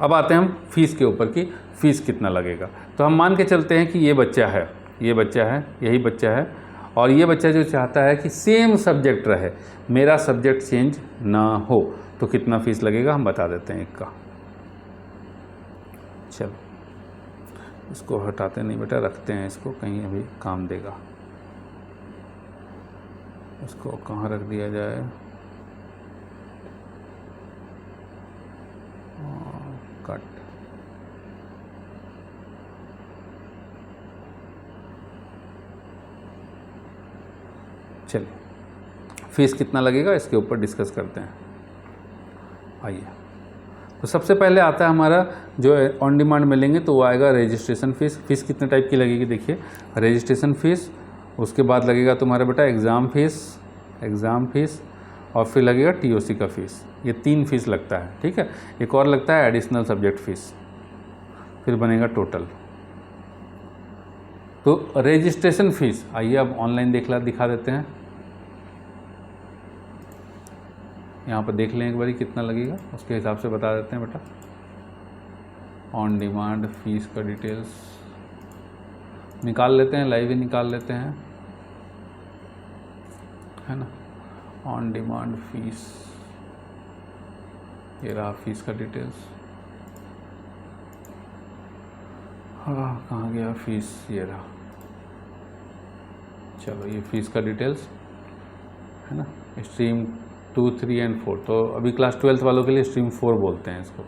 अब आते हैं हम फीस के ऊपर कि फ़ीस कितना लगेगा। तो हम मान के चलते हैं कि ये बच्चा है, ये बच्चा है, यही बच्चा है, और ये बच्चा जो चाहता है कि सेम सब्जेक्ट रहे, मेरा सब्जेक्ट चेंज ना हो, तो कितना फ़ीस लगेगा हम बता देते हैं एक का। चलो इसको हटाते नहीं बेटा, रखते हैं इसको, कहीं अभी काम देगा। इसको कहाँ रख दिया जाए, कट। चलिए फ़ीस कितना लगेगा इसके ऊपर डिस्कस करते हैं। आइए, तो सबसे पहले आता है हमारा जो ऑन डिमांड में लेंगे तो वो आएगा रजिस्ट्रेशन फ़ीस। फ़ीस कितने टाइप की लगेगी देखिए, रजिस्ट्रेशन फ़ीस, उसके बाद लगेगा तुम्हारा बेटा एग्ज़ाम फ़ीस, और फिर लगेगा टीओसी का फ़ीस। ये 3 फ़ीस लगता है। ठीक है, एक और लगता है एडिशनल सब्जेक्ट फ़ीस, फिर बनेगा टोटल। तो रजिस्ट्रेशन फ़ीस आइए अब ऑनलाइन दिखा देते हैं, यहाँ पर देख लें एक बारी कितना लगेगा, उसके हिसाब से बता देते हैं बेटा। ऑन डिमांड फ़ीस का डिटेल्स निकाल लेते हैं, लाइव ही निकाल लेते हैं, है ना। ऑन डिमांड फ़ीस, ये रहा फ़ीस का डिटेल्स। हाँ कहाँ गया फ़ीस, ये रहा। चलो ये फ़ीस का डिटेल्स है ना, स्ट्रीम 2, 3 एंड 4, तो अभी क्लास 12th वालों के लिए स्ट्रीम 4 बोलते हैं इसको।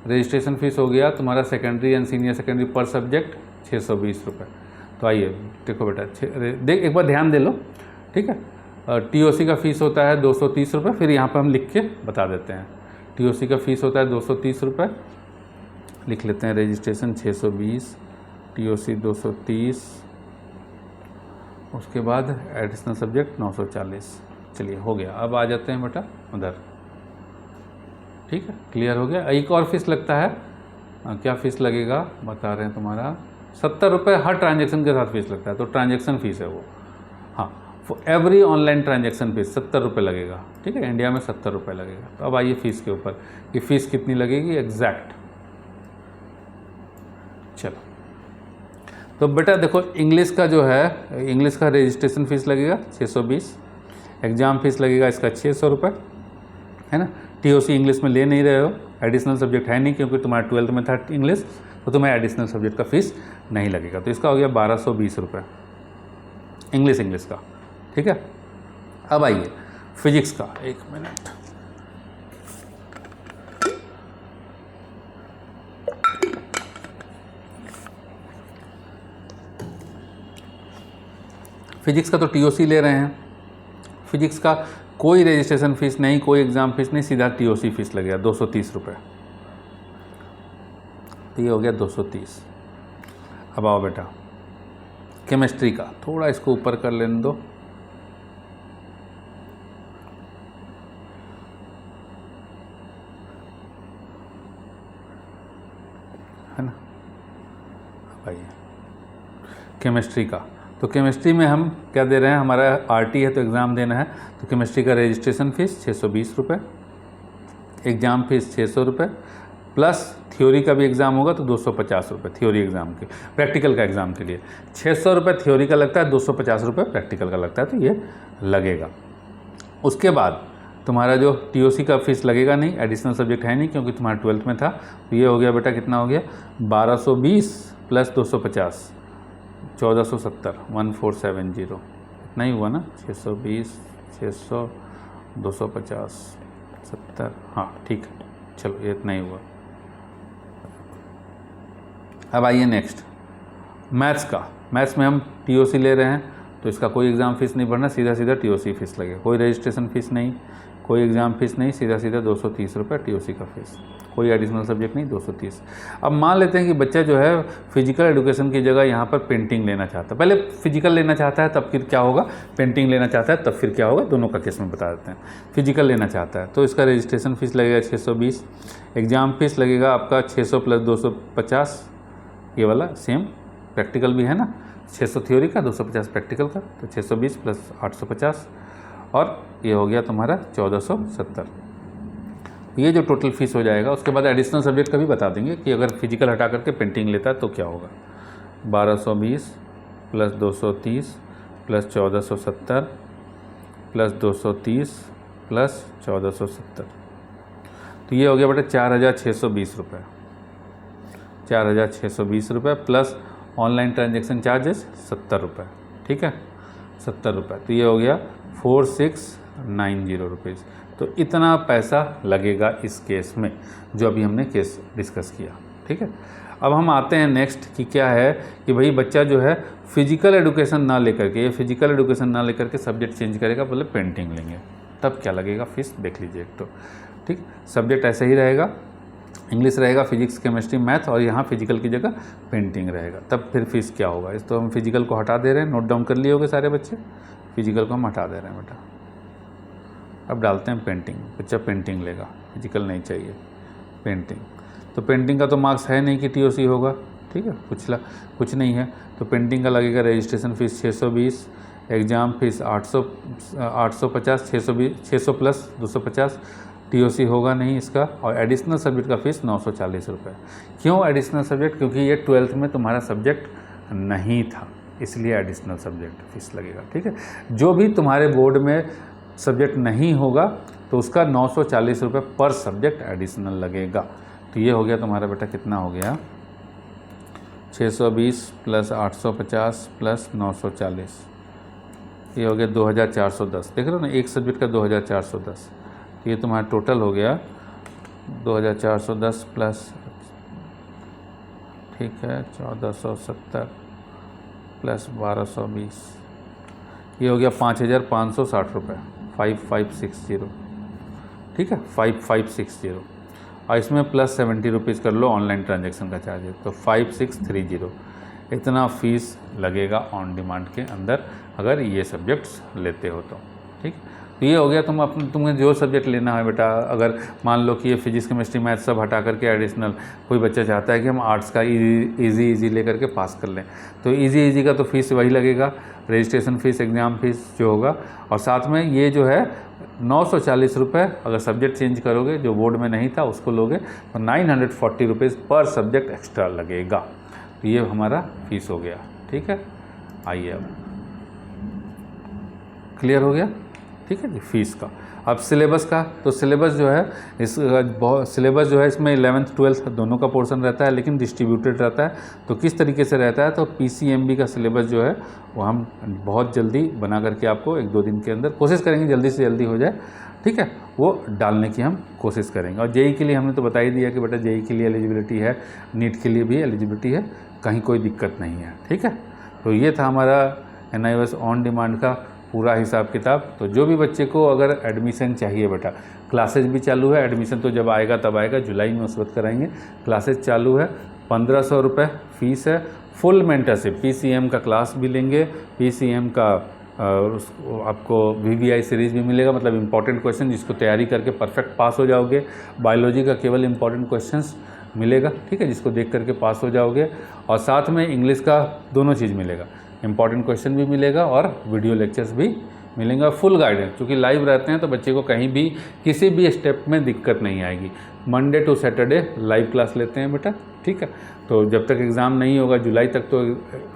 रजिस्ट्रेशन फ़ीस हो गया तुम्हारा सेकेंडरी एंड सीनियर सेकेंडरी पर सब्जेक्ट 620 रुपये। तो आइए देखो बेटा, देख एक बार ध्यान दे लो, ठीक है। टीओसी का फ़ीस होता है 230 रुपये, फिर यहाँ पर हम लिख के बता देते हैं। टीओसी का फ़ीस होता है 230 रुपये, लिख लेते हैं रजिस्ट्रेशन 620, टीओसी 230, उसके बाद एडिशनल सब्जेक्ट 940। चलिए हो गया, अब आ जाते हैं बेटा उधर। ठीक है, क्लियर हो गया। एक और फीस लगता है, क्या फ़ीस लगेगा बता रहे हैं तुम्हारा, 70 रुपये हर ट्रांजैक्शन के साथ फीस लगता है, तो ट्रांजैक्शन फ़ीस है वो। हाँ, एवरी ऑनलाइन ट्रांजैक्शन फीस 70 रुपये लगेगा। ठीक है, इंडिया में 70 रुपये लगेगा। तो अब आइए फ़ीस के ऊपर कि फ़ीस कितनी लगेगी एग्जैक्ट। चलो तो बेटा देखो, इंग्लिश का जो है, इंग्लिश का रजिस्ट्रेशन फ़ीस लगेगा 620, एग्ज़ाम फ़ीस लगेगा इसका 600 रुपये, है ना। टीओसी इंग्लिश में ले नहीं रहे हो, एडिशनल सब्जेक्ट है नहीं, क्योंकि तुम्हारा 12th में था इंग्लिश, तो तुम्हें एडिशनल सब्जेक्ट का फ़ीस नहीं लगेगा। तो इसका हो गया 1220 रुपये इंग्लिश का। ठीक है, अब आइए फिजिक्स का, एक मिनट। फिजिक्स का तो टीओसी ले रहे हैं, फिजिक्स का कोई रजिस्ट्रेशन फ़ीस नहीं, कोई एग्ज़ाम फ़ीस नहीं, सीधा टीओसी फ़ीस लगेगा 230 रुपये। तो ये हो गया 230। अब आओ बेटा केमिस्ट्री का, थोड़ा इसको ऊपर कर लेने दो, है ना। आइए केमिस्ट्री का, तो केमिस्ट्री में हम क्या दे रहे हैं, हमारा आरटी है तो एग्ज़ाम देना है, तो केमिस्ट्री का रजिस्ट्रेशन फ़ीस 620 रुपये, एग्ज़ाम फ़ीस 600 रुपये, प्लस थ्योरी का भी एग्ज़ाम होगा तो 250 रुपये थ्योरी एग्ज़ाम के, प्रैक्टिकल का एग्ज़ाम के लिए 600 रुपये थ्योरी का लगता है, 250 रुपये प्रैक्टिकल का लगता है, तो ये लगेगा। उसके बाद तुम्हारा जो टीओसी का फ़ीस लगेगा नहीं, एडिशनल सब्जेक्ट है नहीं क्योंकि तुम्हारा 12th में था, तो ये हो गया बेटा कितना हो गया 1220 प्लस 250 1470 1470 इतना ही हुआ ना, 620 600 250 70, हाँ ठीक है, चलो ये इतना ही हुआ। अब आइए नेक्स्ट मैथ्स का, मैथ्स में हम टीओसी ले रहे हैं तो इसका कोई एग्ज़ाम फ़ीस नहीं भरना, सीधा सीधा टीओसी फ़ीस लगेगा, कोई रजिस्ट्रेशन फ़ीस नहीं, कोई एग्ज़ाम फ़ीस नहीं, सीधा सीधा 230 रुपये टीओसी का फ़ीस, कोई एडिशनल सब्जेक्ट नहीं, 230। अब मान लेते हैं कि बच्चा जो है फिजिकल एजुकेशन की जगह यहाँ पर पेंटिंग लेना चाहता है, पहले फिजिकल लेना चाहता है तब फिर क्या होगा, पेंटिंग लेना चाहता है तब फिर क्या होगा, दोनों का केस में बता देते हैं। फिजिकल लेना चाहता है तो इसका रजिस्ट्रेशन फ़ीस लगेगा 620, एग्ज़ाम फ़ीस लगेगा आपका 600 प्लस 250, ये वाला सेम, प्रैक्टिकल भी है ना, 600 थ्योरी का 250 प्रैक्टिकल का, तो 620 प्लस 850 और ये हो गया तुम्हारा 1470। ये जो टोटल फ़ीस हो जाएगा, उसके बाद एडिशनल सब्जेक्ट का भी बता देंगे कि अगर फिजिकल हटा करके पेंटिंग लेता है तो क्या होगा, 1220 प्लस 230 प्लस 1470 प्लस 230 प्लस 1470, तो ये हो गया बेटा 4620 रुपये, 4620 रुपये प्लस ऑनलाइन ट्रांजेक्शन चार्जेस 70 रुपये, ठीक है 70 रुपये, तो ये हो गया 4690 रुपीज़। तो इतना पैसा लगेगा इस केस में जो अभी हमने केस डिस्कस किया, ठीक है। अब हम आते हैं नेक्स्ट कि क्या है कि भाई बच्चा जो है फिजिकल एजुकेशन ना लेकर के, ये फिजिकल एजुकेशन ना लेकर के सब्जेक्ट चेंज करेगा, बोले पेंटिंग लेंगे, तब क्या लगेगा फीस देख लीजिए एक तो, ठीक। सब्जेक्ट ऐसे ही रहेगा, इंग्लिश रहेगा, फिजिक्स केमिस्ट्री मैथ, और यहाँ फिजिकल की जगह पेंटिंग रहेगा, तब फिर फीस क्या होगा। इस तो हम फिजिकल को हटा दे रहे हैं, नोट डाउन कर लिए होंगे सारे बच्चे, फिजिकल को हम हटा दे रहे हैं बेटा। अब डालते हैं पेंटिंग, बच्चा पेंटिंग लेगा, फिजिकल नहीं चाहिए, पेंटिंग। तो पेंटिंग का तो मार्क्स है नहीं कि टीओसी होगा, ठीक है, कुछ नहीं है, तो पेंटिंग का लगेगा registration fees 620, exam fees 850, 600 plus 250, TOC होगा नहीं इसका, और एडिशनल सब्जेक्ट का फ़ीस 940 रुपये। क्यों एडिशनल सब्जेक्ट, क्योंकि ये 12th में तुम्हारा सब्जेक्ट नहीं था, इसलिए एडिशनल सब्जेक्ट फ़ीस लगेगा, ठीक है। जो भी तुम्हारे बोर्ड में सब्जेक्ट नहीं होगा तो उसका 940 रुपये पर सब्जेक्ट एडिशनल लगेगा। तो ये हो गया तुम्हारा बेटा कितना हो गया, 620 प्लस 850 प्लस 940, ये हो गया 2410। देख रहे हो ना, एक सब्जेक्ट का 2410, तो ये तुम्हारा टोटल हो गया 2410 प्लस, ठीक है 1470 प्लस 1220, ये हो गया 5560 रुपये, 5560, ठीक है 5560, और इसमें प्लस 70 रुपीज़ कर लो ऑनलाइन ट्रांजैक्शन का चार्ज, तो 5630 इतना फ़ीस लगेगा ऑन डिमांड के अंदर अगर ये सब्जेक्ट्स लेते हो तो, ठीक। तो ये हो गया तुम्हें जो सब्जेक्ट लेना है बेटा। अगर मान लो कि ये फिजिक्स केमिस्ट्री मैथ सब हटा करके एडिशनल कोई बच्चा चाहता है कि हम आर्ट्स का इजी लेकर के पास कर लें, तो इजी का तो फीस वही लगेगा, रजिस्ट्रेशन फ़ीस, एग्ज़ाम फ़ीस जो होगा, और साथ में ये जो है 940 रुपये अगर सब्जेक्ट चेंज करोगे, जो बोर्ड में नहीं था उसको लोगे तो 940 रुपीज़ पर सब्जेक्ट एक्स्ट्रा लगेगा। तो ये हमारा फीस हो गया, ठीक है। आइए अब क्लियर हो गया, ठीक है जी, फीस का। अब सिलेबस का, तो सिलेबस जो है सिलेबस जो है इसमें 11th 12th दोनों का पोर्शन रहता है, लेकिन डिस्ट्रीब्यूटेड रहता है। तो किस तरीके से रहता है, तो पीसीएमबी का सिलेबस जो है वो हम बहुत जल्दी बना करके आपको 1-2 दिन के अंदर कोशिश करेंगे जल्दी से जल्दी हो जाए, ठीक है, वो डालने की हम कोशिश करेंगे। और जेई के लिए हमने तो बता ही दिया कि बेटा जेई के लिए एलिजिबिलिटी है, नीट के लिए भी एलिजिबिलिटी है, कहीं कोई दिक्कत नहीं है, ठीक है। तो ये था हमारा NIOS ऑन डिमांड का पूरा हिसाब किताब। तो जो भी बच्चे को अगर एडमिशन चाहिए बेटा, क्लासेज भी चालू है, एडमिशन तो जब आएगा तब आएगा, जुलाई में उस वक्त कराएंगे, क्लासेज चालू है, 1500 रुपये फ़ीस है, फुल मेंटरशिप, PCM का क्लास भी लेंगे, PCM का आपको VVI सीरीज़ भी मिलेगा, मतलब इंपॉर्टेंट क्वेश्चन जिसको तैयारी करके परफेक्ट पास हो जाओगे। बायोलॉजी का केवल इंपॉर्टेंट क्वेश्चंस मिलेगा, ठीक है, जिसको देख करके पास हो जाओगे। और साथ में इंग्लिश का दोनों चीज़ मिलेगा, इंपॉर्टेंट क्वेश्चन भी मिलेगा और वीडियो लेक्चर्स भी मिलेंगे, फुल गाइडेंस, क्योंकि लाइव रहते हैं तो बच्चे को कहीं भी किसी भी स्टेप में दिक्कत नहीं आएगी। Monday to Saturday live class लेते हैं बेटा, ठीक है। तो जब तक एग्ज़ाम नहीं होगा, जुलाई तक तो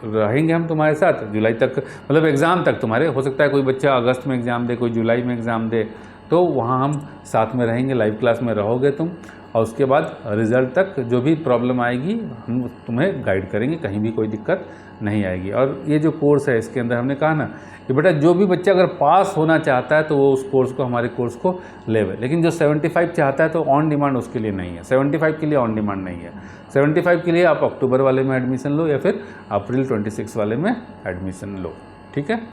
रहेंगे हम तुम्हारे साथ, जुलाई तक मतलब एग्ज़ाम तक तुम्हारे, हो सकता है कोई बच्चा अगस्त में एग्ज़ाम दे, कोई जुलाई में एग्ज़ाम दे, तो वहाँ हम साथ में रहेंगे, लाइव क्लास में रहोगे तुम। और उसके बाद रिज़ल्ट तक जो भी प्रॉब्लम आएगी हम तुम्हें गाइड करेंगे, कहीं भी कोई दिक्कत नहीं आएगी। और ये जो कोर्स है इसके अंदर हमने कहा ना कि बेटा जो भी बच्चा अगर पास होना चाहता है तो वो उस कोर्स को, हमारे कोर्स को लेवे, लेकिन जो 75 चाहता है तो ऑन डिमांड उसके लिए नहीं है, 75 के लिए ऑन डिमांड नहीं है। 75 के लिए आप अक्टूबर वाले में एडमिशन लो या फिर अप्रैल 26 वाले में एडमिशन लो, ठीक है।